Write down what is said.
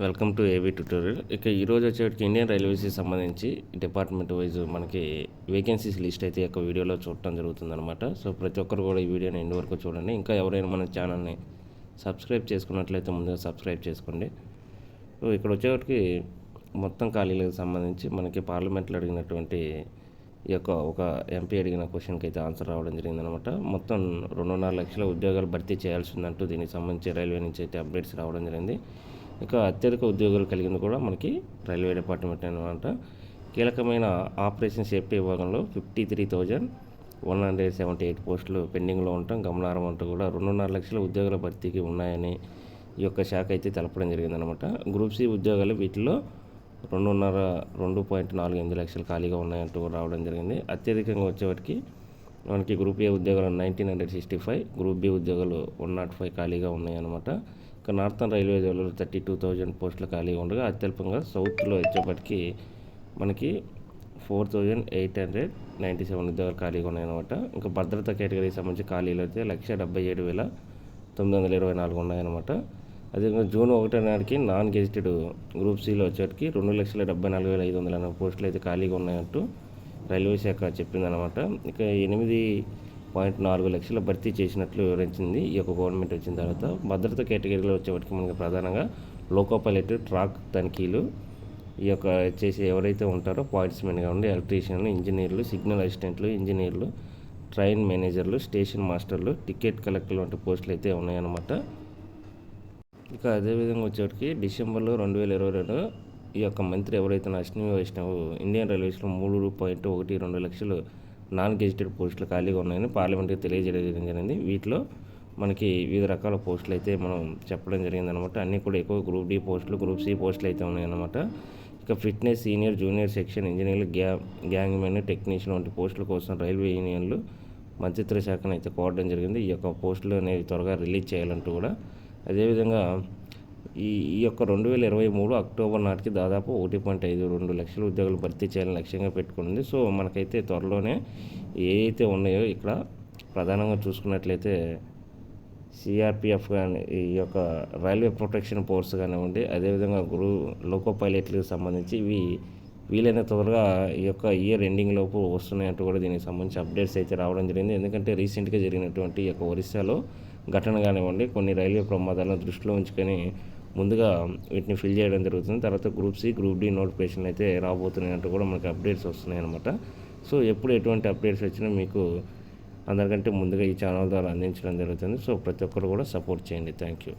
Welcome to AV tutorial. ఇక ఈరోజు వచ్చేటికి Indian రైల్వేస్కి సంబంధించి డిపార్ట్మెంట్ వైజ్ మనకి వేకెన్సీస్ లిస్ట్ అయితే ఒక వీడియోలో చూడటం జరుగుతుందన్నమాట. సో ప్రతి ఒక్కరు కూడా ఈ వీడియోని ఎండ్ వరకు చూడండి. ఇంకా ఎవరైనా మన ఛానల్ని సబ్స్క్రైబ్ చేసుకున్నట్లయితే ముందుగా సబ్స్క్రైబ్ చేసుకోండి. సో ఇక్కడ వచ్చేటికి మొత్తం ఖాళీలకు సంబంధించి మనకి పార్లమెంట్లో అడిగినటువంటి ఒక ఎంపీ అడిగిన క్వశ్చన్కి అయితే ఆన్సర్ రావడం జరిగిందనమాట. మొత్తం 2.5 లక్షల ఉద్యోగాలు భర్తీ చేయాల్సిందంటూ దీనికి సంబంధించి రైల్వే నుంచి అయితే అప్డేట్స్ రావడం జరిగింది. ఇక అత్యధిక ఉద్యోగాలు కలిగింది కూడా మనకి రైల్వే డిపార్ట్మెంట్ అనమాట. కీలకమైన ఆపరేషన్ సేఫ్టీ విభాగంలో 53,178 పోస్టులు పెండింగ్లో ఉండటం గమనార్హం అంటూ కూడా 2.5 లక్షల ఉద్యోగాల భర్తీకి ఉన్నాయని ఈ యొక్క శాఖ అయితే తెలపడం జరిగిందనమాట. గ్రూప్ సి ఉద్యోగాలు వీటిలో 2.48 లక్షలు ఖాళీగా ఉన్నాయంటూ రావడం జరిగింది. అత్యధికంగా వచ్చేవాటికి మనకి గ్రూప్ ఏ ఉద్యోగాలు 1965, గ్రూప్ బి ఉద్యోగాలు 105 ఖాళీగా ఉన్నాయన్నమాట. ఇక నార్థన్ రైల్వే జోన్లో 32,000 పోస్టులు ఖాళీగా ఉండగా అత్యల్పంగా సౌత్లో వచ్చేప్పటికి మనకి 4,897 ఉద్యోగాలు ఖాళీగా ఉన్నాయన్నమాట. ఇంకా భద్రతా కేటగిరీకి సంబంధించి ఖాళీలు అయితే 177,924 ఉన్నాయన్నమాట. అదేవిధంగా జూన్ 1 నాటికి నాన్ గెజిటెడ్ గ్రూప్ సిలో వచ్చేటికి 2,74,580 పోస్టులు అయితే ఖాళీగా ఉన్నాయంటూ రైల్వే శాఖ చెప్పిందనమాట. ఇక 8.4 లక్షల భర్తీ చేసినట్లు వివరించింది ఈ యొక్క గవర్నమెంట్ వచ్చిన తర్వాత. భద్రత కేటగిరీలో వచ్చేవాటికి మనకి ప్రధానంగా లోకో పైలట్, ట్రాక్ తనిఖీలు ఈ యొక్క చేసి ఎవరైతే ఉంటారో పాయింట్స్మెన్గా ఉండి ఎలక్ట్రీషియన్లు, ఇంజనీర్లు, సిగ్నల్ అసిస్టెంట్లు, ఇంజనీర్లు, ట్రైన్ మేనేజర్లు, స్టేషన్ మాస్టర్లు, టికెట్ కలెక్టర్లు వంటి పోస్టులు అయితే ఉన్నాయన్నమాట. ఇక అదేవిధంగా వచ్చేటికి డిసెంబర్లో 2022 ఈ యొక్క మంత్రి ఎవరైతే అశ్విని వైష్ణవ్ ఇండియన్ రైల్వేస్లో 3.12 లక్షలు నాన్ గెజిటెడ్ పోస్టులు ఖాళీగా ఉన్నాయని పార్లమెంట్కి తెలియజేయడం జరిగింది. వీటిలో మనకి వివిధ రకాల పోస్టులు అయితే మనం చెప్పడం జరిగిందనమాట. అన్నీ కూడా ఎక్కువ గ్రూప్ డి పోస్టులు, గ్రూప్ సి పోస్టులు అయితే ఉన్నాయన్నమాట. ఇక ఫిట్నెస్, సీనియర్, జూనియర్ సెక్షన్ ఇంజనీర్లు, గ్యాంగ్ మెన్, టెక్నీషియన్ వంటి పోస్టుల కోసం రైల్వే యూనియన్లు మంత్రిత్వ శాఖను అయితే కోరడం జరిగింది. ఈ యొక్క పోస్టులు అనేవి త్వరగా రిలీజ్ చేయాలంటూ కూడా. అదేవిధంగా ఈ యొక్క 2023 అక్టోబర్ నాటికి దాదాపు 1.52 లక్షల ఉద్యోగాలు భర్తీ చేయాలని లక్ష్యంగా పెట్టుకుంది. సో మనకైతే త్వరలోనే ఏవైతే ఉన్నాయో ఇక్కడ ప్రధానంగా చూసుకున్నట్లయితే సిఆర్పిఎఫ్ కానీ, ఈ యొక్క రైల్వే ప్రొటెక్షన్ ఫోర్స్ కానివ్వండి, అదేవిధంగా లోకో పైలట్లకు సంబంధించి ఇవి వీలైన త్వరగా ఈ యొక్క ఇయర్ ఎండింగ్ లోపు వస్తున్నాయంటూ కూడా దీనికి సంబంధించి అప్డేట్స్ అయితే రావడం జరిగింది. ఎందుకంటే రీసెంట్గా జరిగినటువంటి ఈ యొక్క ఒరిస్సాలో ఘటన కానివ్వండి, కొన్ని రైల్వే ప్రమాదాలను దృష్టిలో ఉంచుకొని ముందుగా వీటిని ఫిల్ చేయడం జరుగుతుంది. తర్వాత group C, group D notification అయితే రాబోతున్నాయంటూ కూడా మనకి అప్డేట్స్ వస్తున్నాయి అనమాట. సో ఎప్పుడు ఎటువంటి అప్డేట్స్ వచ్చినా మీకు అందరికంటే ముందుగా ఈ ఛానల్ ద్వారా అందించడం జరుగుతుంది. సో ప్రతి ఒక్కరు కూడా సపోర్ట్ చేయండి. Thank you.